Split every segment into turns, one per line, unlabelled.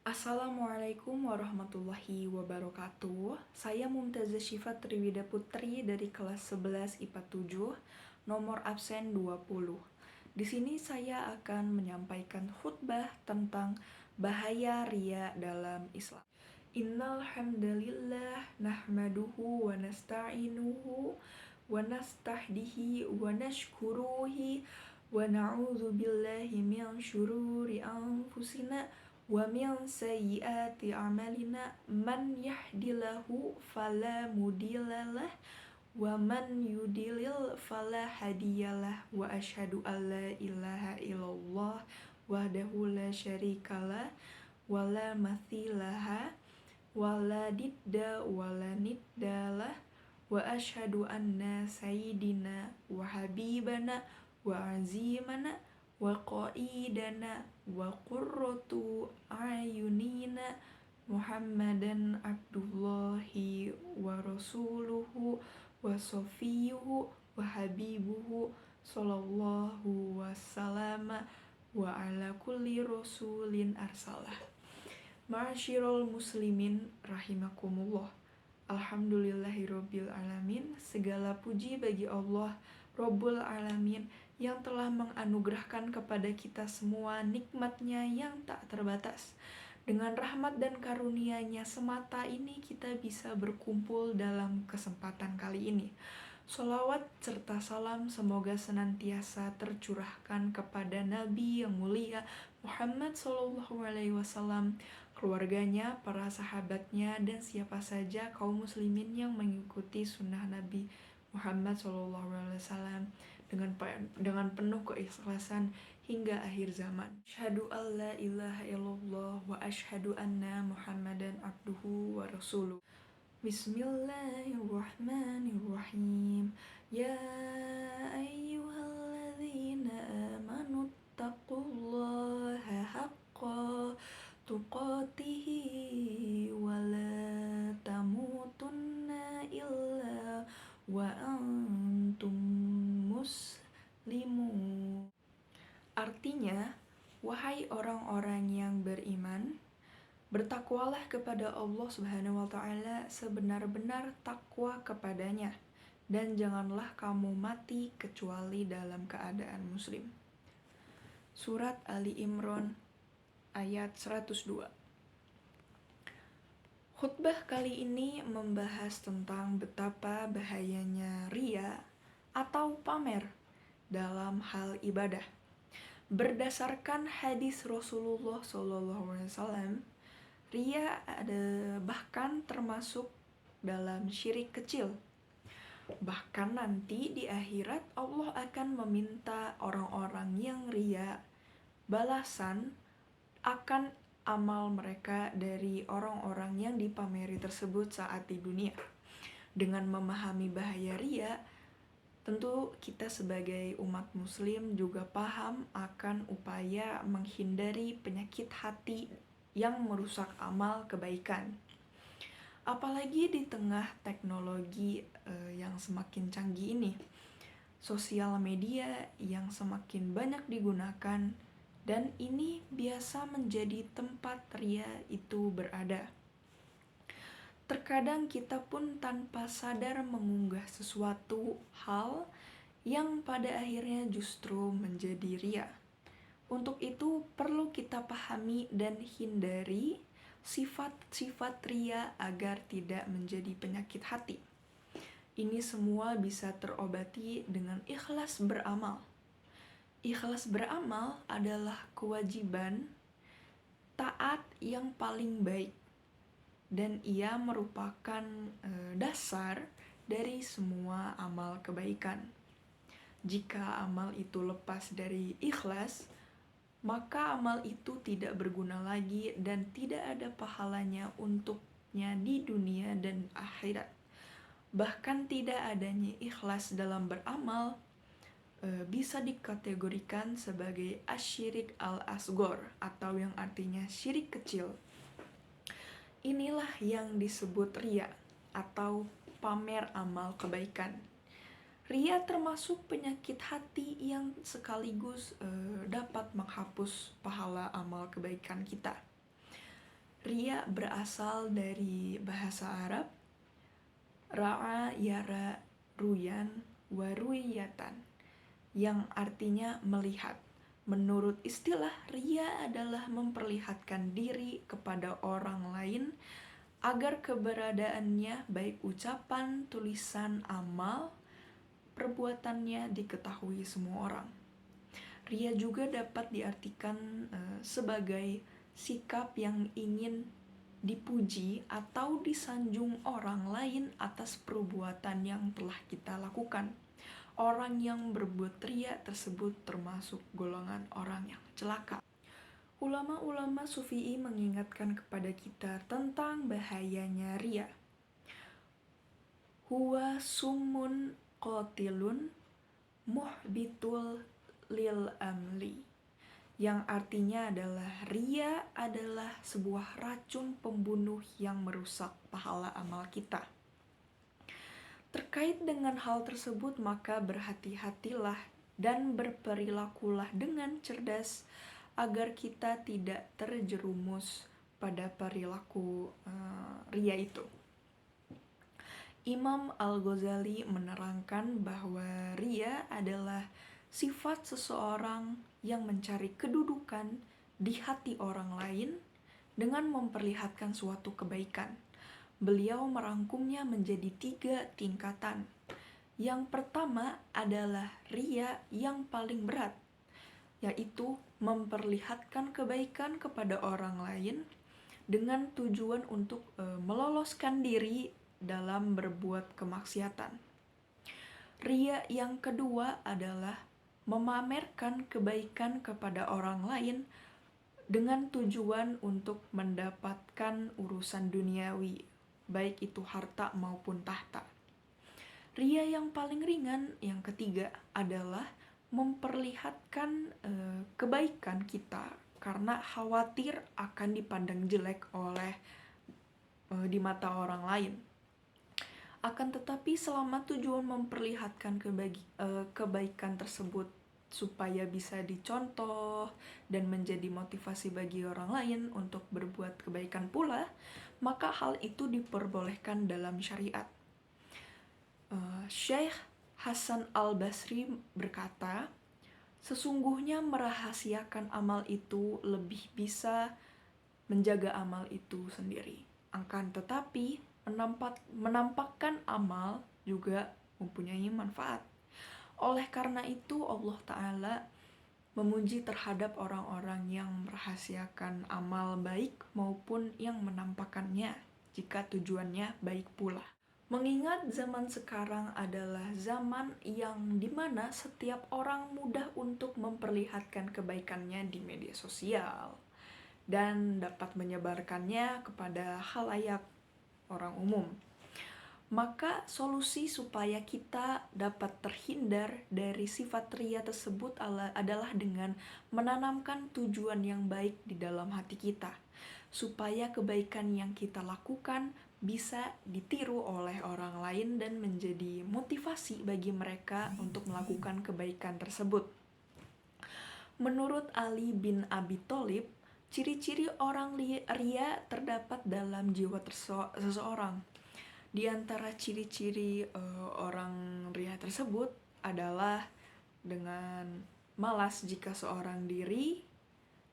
Assalamualaikum warahmatullahi wabarakatuh. Saya Mumtazah Syifa Triwida Putri dari kelas 11 IPA 7, nomor absen 20. Di sini saya akan menyampaikan khutbah tentang bahaya riya dalam Islam. Innal hamdalillah nahmaduhu wa nasta'inuhu wa nastahdihi wa nashkuruhi wa na'udzu billahi min syururi anfusina wa min sayyiati a'malina man yahdihillahu fala mudhillalah wa man yudlil fala hadiyalah wa asyhadu an la ilaha illallah wahdahu la syarikalah wa la mathilaha wa la didda wa la niddalah wa asyhadu anna sayyidina wa habibana wa azimana wa qaidana wa qurratu ayunina Muhammadan abdullahi wa rasuluhu wa sofiyuhu wa habibuhu sallallahu wasallama wa ala kulli rasulin arsalah. Ma'asyiral muslimin rahimakumullah. Alhamdulillahirabbil alamin. Segala puji bagi Allah Rabbul Alamin yang telah menganugerahkan kepada kita semua nikmat-Nya yang tak terbatas. Dengan rahmat dan karunia-Nya semata ini kita bisa berkumpul dalam kesempatan kali ini. Sholawat serta salam semoga senantiasa tercurahkan kepada Nabi yang mulia Muhammad SAW, keluarganya, para sahabatnya, dan siapa saja kaum muslimin yang mengikuti sunnah Nabi Muhammad SAW dengan penuh keikhlasan hingga akhir zaman. Asyhadu an la ilaha illallah wa asyhadu anna Muhammadan abduhu wa rasuluh. Bismillahirrahmanirrahim. Ya ayyuhalladzina amanu taqullaha haqqa tuqatihi wa la tamutunna illa wa antum muslimun. Artinya, wahai orang-orang yang beriman, bertakwalah kepada Allah Subhanahu wa Ta'ala sebenar-benar takwa kepadanya, dan janganlah kamu mati kecuali dalam keadaan muslim. Surat Ali Imran ayat 102. Khutbah kali ini membahas tentang betapa bahayanya riya atau pamer dalam hal ibadah. Berdasarkan hadis Rasulullah SAW, riya bahkan termasuk dalam syirik kecil. Bahkan nanti di akhirat Allah akan meminta orang-orang yang riya balasan akan amal mereka dari orang-orang yang dipameri tersebut saat di dunia. Dengan memahami bahaya riya, tentu kita sebagai umat muslim juga paham akan upaya menghindari penyakit hati yang merusak amal kebaikan. Apalagi di tengah teknologi yang semakin canggih ini, sosial media yang semakin banyak digunakan, dan ini biasa menjadi tempat riya itu berada. Terkadang kita pun tanpa sadar mengunggah sesuatu hal yang pada akhirnya justru menjadi riya. Untuk itu perlu kita pahami dan hindari sifat-sifat riya agar tidak menjadi penyakit hati. Ini semua bisa terobati dengan ikhlas beramal. Ikhlas beramal adalah kewajiban taat yang paling baik, dan ia merupakan dasar dari semua amal kebaikan. Jika amal itu lepas dari ikhlas, maka amal itu tidak berguna lagi dan tidak ada pahalanya untuknya di dunia dan akhirat. Bahkan tidak adanya ikhlas dalam beramal bisa dikategorikan sebagai asyirik al-asghar atau yang artinya syirik kecil. Inilah yang disebut riya atau pamer amal kebaikan. Riya termasuk penyakit hati yang sekaligus dapat menghapus pahala amal kebaikan kita. Riya berasal dari bahasa Arab ra'a yara ruyan waruyatan yang artinya melihat. Menurut istilah, riya adalah memperlihatkan diri kepada orang lain agar keberadaannya baik ucapan, tulisan, amal, perbuatannya diketahui semua orang. Riya juga dapat diartikan sebagai sikap yang ingin dipuji atau disanjung orang lain atas perbuatan yang telah kita lakukan. Orang yang berbuat riya tersebut termasuk golongan orang yang celaka. Ulama-ulama Sufi'i mengingatkan kepada kita tentang bahayanya riya. Huwa summun qatilun muhbitul lil amli, yang artinya adalah riya adalah sebuah racun pembunuh yang merusak pahala amal kita. Terkait dengan hal tersebut, maka berhati-hatilah dan berperilakulah dengan cerdas agar kita tidak terjerumus pada perilaku riya itu. Imam Al-Ghazali menerangkan bahwa riya adalah sifat seseorang yang mencari kedudukan di hati orang lain dengan memperlihatkan suatu kebaikan. Beliau merangkumnya menjadi 3 tingkatan. Yang pertama adalah riya yang paling berat, yaitu memperlihatkan kebaikan kepada orang lain dengan tujuan untuk meloloskan diri dalam berbuat kemaksiatan. Riya yang kedua adalah memamerkan kebaikan kepada orang lain dengan tujuan untuk mendapatkan urusan duniawi, baik itu harta maupun tahta. Riya yang paling ringan, yang ketiga, adalah memperlihatkan kebaikan kita karena khawatir akan dipandang jelek oleh di mata orang lain. Akan tetapi selama tujuan memperlihatkan kebaikan tersebut supaya bisa dicontoh dan menjadi motivasi bagi orang lain untuk berbuat kebaikan pula, maka hal itu diperbolehkan dalam syariat. Syekh Hasan Al-Basri berkata, sesungguhnya merahasiakan amal itu lebih bisa menjaga amal itu sendiri. Akan tetapi menampakkan amal juga mempunyai manfaat. Oleh karena itu Allah Ta'ala memuji terhadap orang-orang yang merahasiakan amal baik maupun yang menampakkannya jika tujuannya baik pula. Mengingat zaman sekarang adalah zaman yang dimana setiap orang mudah untuk memperlihatkan kebaikannya di media sosial dan dapat menyebarkannya kepada khalayak orang umum. Maka solusi supaya kita dapat terhindar dari sifat riya tersebut adalah dengan menanamkan tujuan yang baik di dalam hati kita, supaya kebaikan yang kita lakukan bisa ditiru oleh orang lain dan menjadi motivasi bagi mereka untuk melakukan kebaikan tersebut. Menurut Ali bin Abi Thalib, ciri-ciri orang riya terdapat dalam jiwa seseorang. Di antara ciri-ciri orang riya tersebut adalah dengan malas jika seorang diri,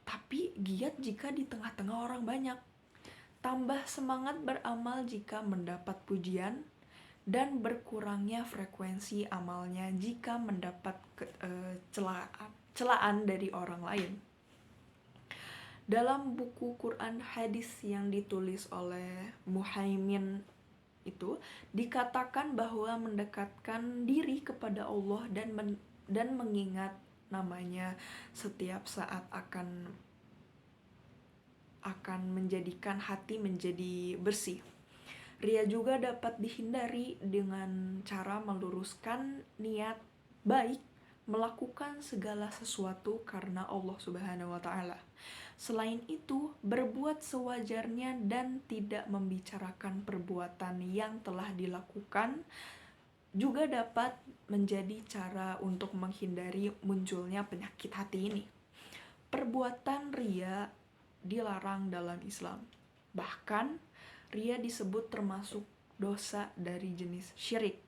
tapi giat jika di tengah-tengah orang banyak. Tambah semangat beramal jika mendapat pujian, dan berkurangnya frekuensi amalnya jika mendapat celaan dari orang lain. Dalam buku Quran Hadis yang ditulis oleh Muhaimin itu dikatakan bahwa mendekatkan diri kepada Allah dan mengingat namanya setiap saat akan menjadikan hati menjadi bersih. Riya juga dapat dihindari dengan cara meluruskan niat baik melakukan segala sesuatu karena Allah Subhanahu wa Ta'ala. Selain itu, berbuat sewajarnya dan tidak membicarakan perbuatan yang telah dilakukan juga dapat menjadi cara untuk menghindari munculnya penyakit hati ini. Perbuatan riya dilarang dalam Islam. Bahkan, ria disebut termasuk dosa dari jenis syirik.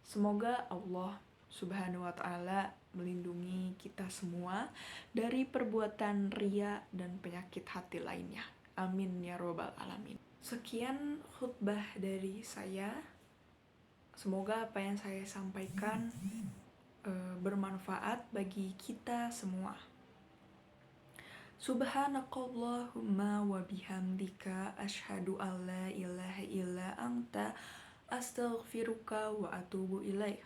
Semoga Allah Subhanahu wa Ta'ala melindungi kita semua dari perbuatan ria dan penyakit hati lainnya. Amin ya robbal alamin. Sekian khutbah dari saya. Semoga apa yang saya sampaikan bermanfaat bagi kita semua. Subhanakallahumma wa bihamdika asyhadu an la ilaha illa anta astaghfiruka wa atubu ilaik.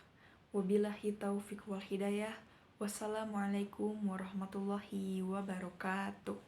Wabillahi taufiq wal hidayah. Wassalamualaikum warahmatullahi wabarakatuh.